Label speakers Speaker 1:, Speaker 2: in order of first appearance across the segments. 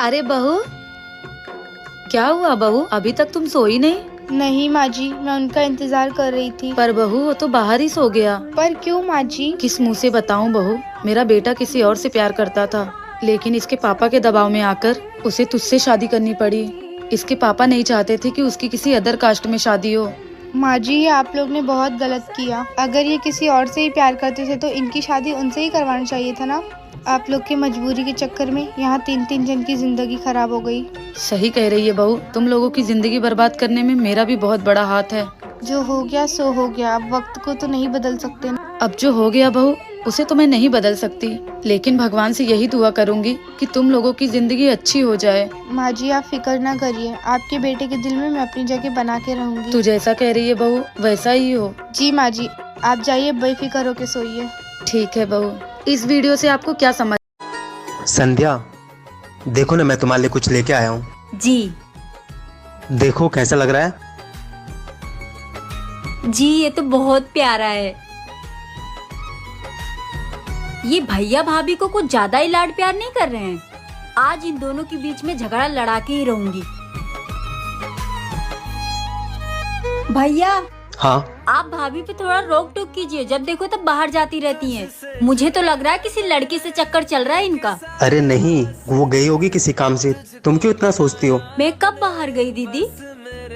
Speaker 1: अरे बहू, क्या हुआ बहू? अभी तक तुम सोई नहीं?
Speaker 2: नहीं माँ जी, मैं उनका इंतजार कर रही थी।
Speaker 1: पर बहू वो तो बाहर ही सो गया।
Speaker 2: पर क्यों माँ जी?
Speaker 1: किस मुंह से बताऊं बहू, मेरा बेटा किसी और से प्यार करता था, लेकिन इसके पापा के दबाव में आकर उसे तुझसे शादी करनी पड़ी। इसके पापा नहीं चाहते थे कि उसकी किसी अदर कास्ट में शादी हो।
Speaker 2: माँ जी, ये आप लोग ने बहुत गलत किया। अगर ये किसी और से ही प्यार करते थे तो इनकी शादी उनसे ही करवाना चाहिए था ना। आप लोग की मजबूरी के चक्कर में यहाँ 3-3 जन की जिंदगी खराब हो गई।
Speaker 1: सही कह रही है बहू, तुम लोगों की जिंदगी बर्बाद करने में मेरा भी बहुत बड़ा हाथ है।
Speaker 2: जो हो गया सो हो गया, अब वक्त को तो नहीं बदल सकते ना।
Speaker 1: अब जो हो गया बहू, उसे तो मैं नहीं बदल सकती, लेकिन भगवान से यही दुआ करूंगी कि तुम लोगों की जिंदगी अच्छी हो जाए।
Speaker 2: माँ जी, आप फिक्र ना करिए, आपके बेटे के दिल में मैं अपनी जगह बना के रहूंगी।
Speaker 1: तू जैसा कह रही है बहू वैसा ही हो।
Speaker 2: जी माँ जी, आप जाइए, बेफिक्र होके सोइए।
Speaker 1: ठीक है बहू। इस वीडियो से आपको क्या समझ?
Speaker 3: संध्या, देखो ना, मैं तुम्हारे लिए कुछ लेके आया हूँ।
Speaker 4: जी
Speaker 3: देखो कैसा लग रहा है।
Speaker 4: जी, ये तो बहुत प्यारा है। ये भैया भाभी को कुछ ज्यादा ही लाड प्यार नहीं कर रहे हैं? आज इन दोनों के बीच में झगड़ा लड़ा के ही रहूंगी। भैया,
Speaker 3: हाँ,
Speaker 4: आप भाभी पे थोड़ा रोक टोक कीजिए, जब देखो तब बाहर जाती रहती हैं। मुझे तो लग रहा है किसी लड़के से चक्कर चल रहा है इनका।
Speaker 3: अरे नहीं, वो गई होगी किसी काम से। तुम क्यों इतना सोचती हो?
Speaker 4: मैं कब बाहर गई दीदी?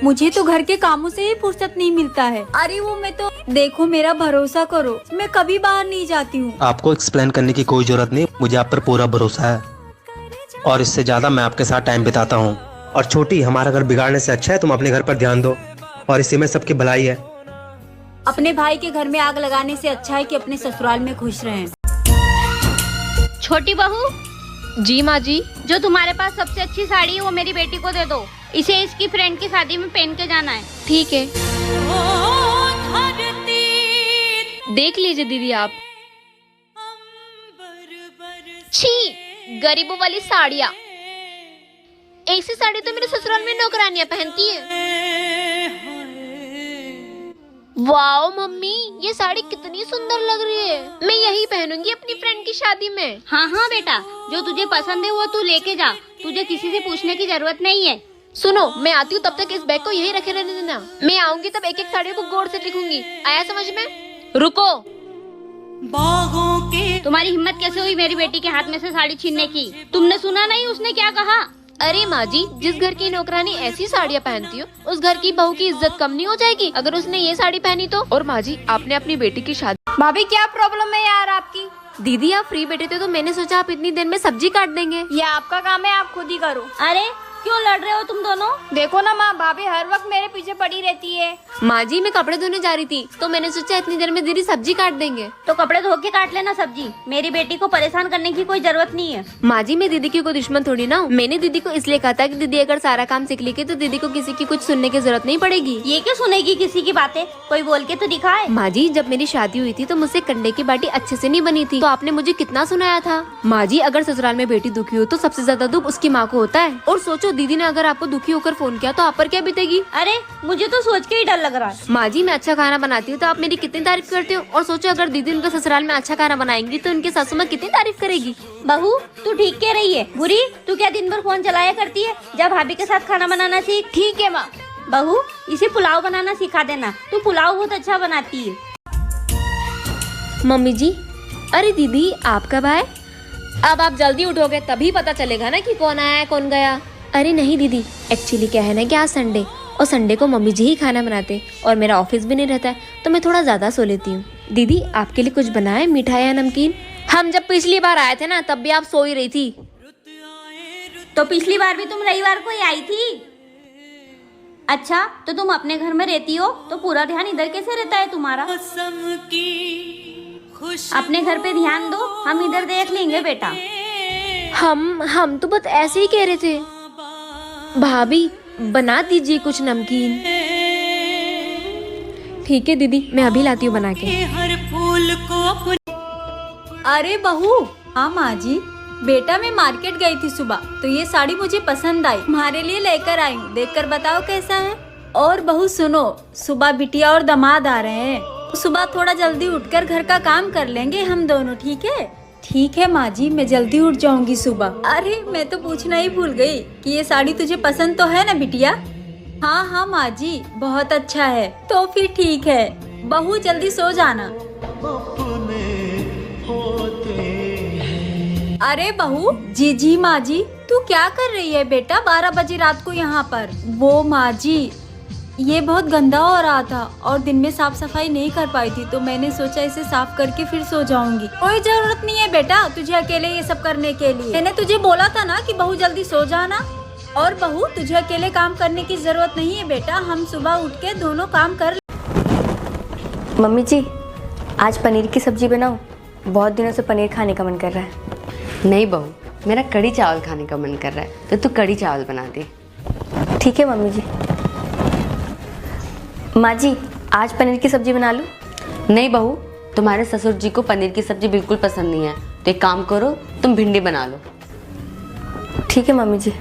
Speaker 4: मुझे तो घर के कामों से ही फुर्सत नहीं मिलता है। अरे वो मैं तो, देखो मेरा भरोसा करो, मैं कभी बाहर नहीं जाती हूँ।
Speaker 3: आपको एक्सप्लेन करने की कोई जरूरत नहीं, मुझे आप पर पूरा भरोसा है और इससे ज्यादा मैं आपके साथ टाइम बिताता हूँ। और छोटी, हमारा घर बिगाड़ने से अच्छा है तुम अपने घर पर ध्यान दो, और इसी में सबकी भलाई है।
Speaker 4: अपने भाई के घर में आग लगाने से अच्छा है कि अपने ससुराल में खुश रहें।
Speaker 5: छोटी बहू,
Speaker 1: जी माँ जी।
Speaker 5: जो तुम्हारे पास सबसे अच्छी साड़ी है वो मेरी बेटी को दे दो। इसे इसकी फ्रेंड की शादी में पहन के जाना है।
Speaker 1: ठीक है, देख लीजिए दीदी आप।
Speaker 5: छी, गरीबों वाली साड़ियाँ। ऐसी साड़ी तो मेरे ससुराल में नौकरानियाँ पहनती है। वाओ मम्मी, ये साड़ी कितनी सुंदर लग रही है। मैं यही पहनूंगी अपनी फ्रेंड की शादी में। हाँ हाँ बेटा, जो तुझे पसंद है वो तू लेके जा, तुझे किसी से पूछने की जरूरत नहीं है। सुनो, मैं आती हूँ, तब तक इस बैग को यही रखे रहने देना। मैं आऊंगी तब एक एक साड़ी को गौर से लिखूंगी, आया समझ में? रुको। तुम्हारी हिम्मत कैसे हुई मेरी बेटी के हाथ में से साड़ी छीनने की? तुमने सुना नहीं उसने क्या कहा? अरे माँ जी, जिस घर की नौकरानी ऐसी साड़ियाँ पहनती हो, उस घर की बहू की इज्जत कम नहीं हो जाएगी अगर उसने ये साड़ी पहनी तो? और माँ जी, आपने अपनी बेटी की शादी।
Speaker 4: भाभी, क्या प्रॉब्लम है यार आपकी?
Speaker 5: दीदी, आप फ्री बैठे थे तो मैंने सोचा आप इतनी देर में सब्जी काट देंगे।
Speaker 4: ये आपका काम है, आप खुद ही करो।
Speaker 5: अरे क्यों लड़ रहे हो तुम दोनों?
Speaker 4: देखो ना माँ, भाभी हर वक्त मेरे पीछे पड़ी रहती है।
Speaker 5: माँ जी, मैं कपड़े धोने जा रही थी तो मैंने सोचा इतनी देर में दीदी सब्जी काट देंगे। तो कपड़े धो के काट लेना सब्जी, मेरी बेटी को परेशान करने की कोई जरूरत नहीं है। माँ जी, मैं दीदी की कोई दुश्मन थोड़ी ना हूँ। मैंने दीदी को इसलिए कहा था कि दीदी अगर सारा काम सीख लेगी तो दीदी को किसी की कुछ सुनने की जरूरत नहीं पड़ेगी। ये क्यों सुनेगी किसी की बातें? कोई बोल के तो दिखाए। माँ जी, जब मेरी शादी हुई थी तो मुझसे कंडे की बाटी अच्छे से नहीं बनी थी, तो आपने मुझे कितना सुनाया था। माँ जी, अगर ससुराल में बेटी दुखी हो तो सबसे ज्यादा दुख उसकी माँ को होता है। और सोचो, दीदी ने अगर आपको दुखी होकर फोन किया तो आप पर क्या बीतेगी? अरे मुझे तो सोच के ही डर लग रहा है। माँ जी, मैं अच्छा खाना बनाती हूँ तो आप मेरी कितनी तारीफ करते हो, और सोचो अगर दीदी उनके ससुराल में अच्छा खाना बनाएंगी तो उनकी सासू माँ कितनी तारीफ करेगी। बहू, तू ठीक कह रही है। बुरी, तू क्या दिन भर फोन चलाया करती है? जब भाभी के साथ खाना बनाना सीख। ठीक है माँ। बहू, इसे पुलाव बनाना सिखा देना, तू पुलाव बहुत अच्छा बनाती है। मम्मी जी, अरे दीदी आप कब आए? अब आप जल्दी उठोगे तभी पता चलेगा ना कि कौन आया कौन गया। अरे नहीं दीदी, एक्चुअली क्या है ना कि आज संडे, और संडे को मम्मी जी ही खाना बनाते और मेरा ऑफिस भी नहीं रहता है, तो मैं थोड़ा ज्यादा सो लेती हूँ। दीदी, आपके लिए कुछ बनाए, मिठाई या नमकीन? हम जब पिछली बार आए थे ना तब भी आप सो ही रही थी। तो पिछली बार भी तुम रविवार को ही आई थी। अच्छा, तो तुम अपने घर में रहती हो तो पूरा ध्यान इधर कैसे रहता है तुम्हारा? अपने घर पे ध्यान दो, हम इधर देख लेंगे बेटा। हम तो बस ऐसे ही कह रहे थे। भाभी, बना दीजिए कुछ नमकीन। ठीक है दीदी, मैं अभी लाती हूँ बना के।
Speaker 4: अरे बहू। हाँ माँ जी, बेटा मैं मार्केट गई थी सुबह, तो ये साड़ी मुझे पसंद आई, तुम्हारे लिए लेकर आई हूँ, देखकर बताओ कैसा है। और बहू सुनो, सुबह बिटिया और दामाद आ रहे हैं, सुबह थोड़ा जल्दी उठकर घर का काम कर लेंगे हम दोनों, ठीक है? ठीक है माँ जी, मैं जल्दी उठ जाऊंगी सुबह। अरे मैं तो पूछना ही भूल गई कि ये साड़ी तुझे पसंद तो है ना बिटिया? हाँ हाँ माँ जी, बहुत अच्छा है। तो फिर ठीक है बहू, जल्दी सो जाना। अरे बहू, जी जी माँ जी, तू क्या कर रही है बेटा 12 बजे रात को यहाँ पर? वो माँ जी, ये बहुत गंदा हो रहा था और दिन में साफ सफाई नहीं कर पाई थी, तो मैंने सोचा इसे साफ करके फिर सो जाऊंगी। कोई जरूरत नहीं है बेटा तुझे अकेले ये सब करने के लिए। मैंने तुझे बोला था ना कि बहू जल्दी सो जाना। और बहू, तुझे अकेले काम करने की जरूरत नहीं है बेटा, हम सुबह उठ के दोनों काम कर।
Speaker 6: मम्मी जी, आज पनीर की सब्जी बनाओ, बहुत दिनों से पनीर खाने का मन कर रहा है।
Speaker 7: नहीं बहू, मेरा कढ़ी चावल खाने का मन कर रहा है, तो तू कढ़ी चावल बना दे।
Speaker 6: ठीक है मम्मी जी। माँ जी, आज पनीर की सब्जी बना लूँ?
Speaker 7: नहीं बहू, तुम्हारे ससुर जी को पनीर की सब्जी बिल्कुल पसंद नहीं है, तो एक काम करो, तुम भिंडी बना लो।
Speaker 6: ठीक है मम्मी जी।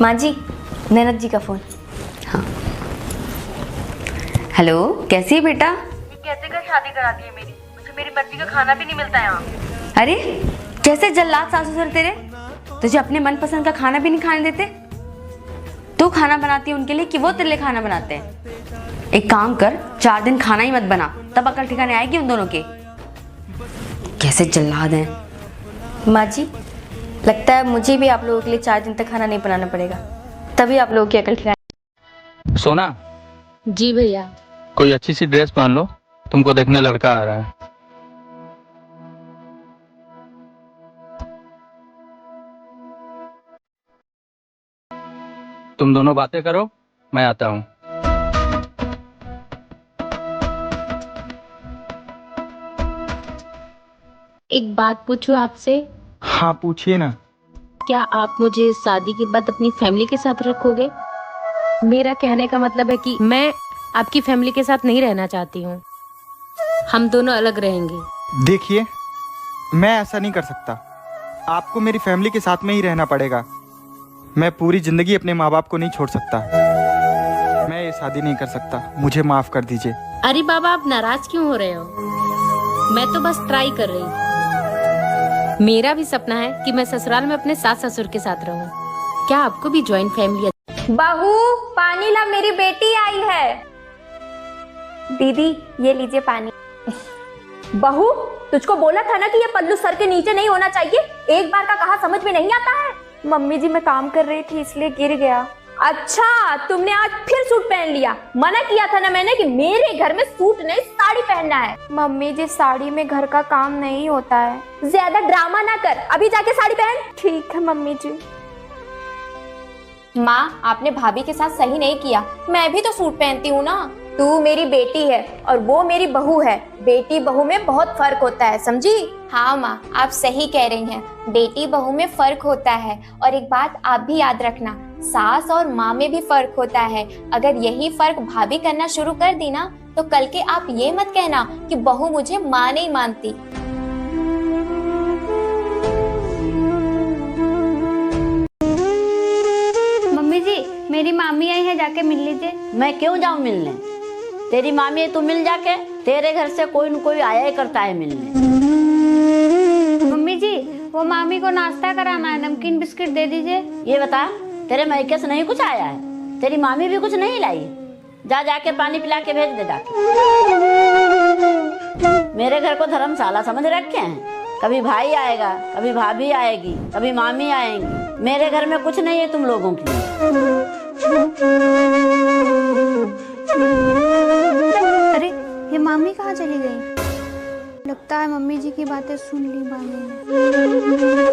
Speaker 6: माँ जी, नैनत जी का फ़ोन।
Speaker 7: हाँ, हेलो, कैसी है बेटा?
Speaker 6: कैसे कर शादी करा दी है मेरी, मुझे मेरी मर्जी का खाना भी नहीं मिलता यहाँ।
Speaker 7: अरे कैसे जल्लाद सासू ससुर तेरे, तुझे अपने मनपसंद का खाना भी नहीं खाने देते? तू खाना बनाती है उनके लिए कि वो तेरे लिए खाना बनाते हैं? एक काम कर, 4 दिन खाना ही मत बना, तब अकल ठिकाने आएगी उन दोनों के। कैसे जल्लाद हैं।
Speaker 6: माँ जी, लगता है मुझे भी आप लोगों के लिए 4 दिन तक खाना नहीं बनाना पड़ेगा, तभी आप लोगों की अकल ठिकाने।
Speaker 8: सोना,
Speaker 5: जी भैया।
Speaker 8: कोई अच्छी सी ड्रेस पहन लो, तुमको देखने लड़का आ रहा है। तुम दोनों बातें करो, मैं आता हूँ।
Speaker 5: एक बात पूछूं आपसे?
Speaker 8: हाँ पूछिए ना।
Speaker 5: क्या आप मुझे शादी के बाद अपनी फैमिली के साथ रखोगे? मेरा कहने का मतलब है कि मैं आपकी फैमिली के साथ नहीं रहना चाहती हूँ, हम दोनों अलग रहेंगे।
Speaker 9: देखिए, मैं ऐसा नहीं कर सकता, आपको मेरी फैमिली के साथ में ही रहना पड़ेगा। मैं पूरी जिंदगी अपने माँ बाप को नहीं छोड़ सकता, मैं ये शादी नहीं कर सकता, मुझे माफ कर दीजिए।
Speaker 5: अरे बाबा, आप नाराज क्यों हो रहे हो? मैं तो बस ट्राई कर रही हूँ। मेरा भी सपना है कि मैं ससुराल में अपने सास ससुर के साथ रहूँ। क्या आपको भी जॉइंट फैमिली?
Speaker 6: बहू, पानी ला, मेरी बेटी आई है। दीदी, ये लीजिए पानी।
Speaker 10: बहू, तुझको बोला था ना कि ये पल्लू सर के नीचे नहीं होना चाहिए, एक बार का कहा समझ में नहीं आता है?
Speaker 6: मम्मी जी, मैं काम कर रही थी इसलिए गिर गया।
Speaker 10: अच्छा, तुमने आज फिर सूट पहन लिया। मना किया था ना मैंने कि मेरे घर में सूट नहीं साड़ी पहनना है।
Speaker 6: मम्मी जी, साड़ी में घर का काम नहीं होता है।
Speaker 10: ज्यादा ड्रामा ना कर, अभी जाके साड़ी पहन।
Speaker 6: ठीक है मम्मी जी।
Speaker 10: माँ, आपने भाभी के साथ सही नहीं किया, मैं भी तो सूट पहनती हूँ ना। तू मेरी बेटी है और वो मेरी बहू है, बेटी बहू में बहुत फर्क होता है, समझी?
Speaker 11: हाँ माँ, आप सही कह रही हैं, बेटी बहू में फर्क होता है। और एक बात आप भी याद रखना, सास और माँ में भी फर्क होता है। अगर यही फर्क भाभी करना शुरू कर दी ना, तो कल के आप ये मत कहना कि बहू मुझे माँ नहीं मानती।
Speaker 2: मम्मी जी, मेरी मामी आई है, जाके मिल लीजिए।
Speaker 12: मैं क्यों जाऊं मिलने? तेरी मामी है, तू मिल जाके। तेरे घर से कोई न कोई आया ही करता है मिलने।
Speaker 2: मम्मी जी, वो मामी को नाश्ता कराना है, नमकीन बिस्किट दे दीजिए।
Speaker 12: ये बता, तेरे मैके से नहीं कुछ आया है? तेरी मामी भी कुछ नहीं लाई? जा जाके पानी पिला के भेज दे जाके। मेरे घर को धर्मशाला समझ रखे हैं, कभी भाई आएगा, कभी भाभी आएगी, कभी मामी आएंगी। मेरे घर में कुछ नहीं है तुम लोगों की।
Speaker 2: अरे, ये मामी कहाँ चली गई? लगता है मम्मी जी की बातें सुन ली मामी ने।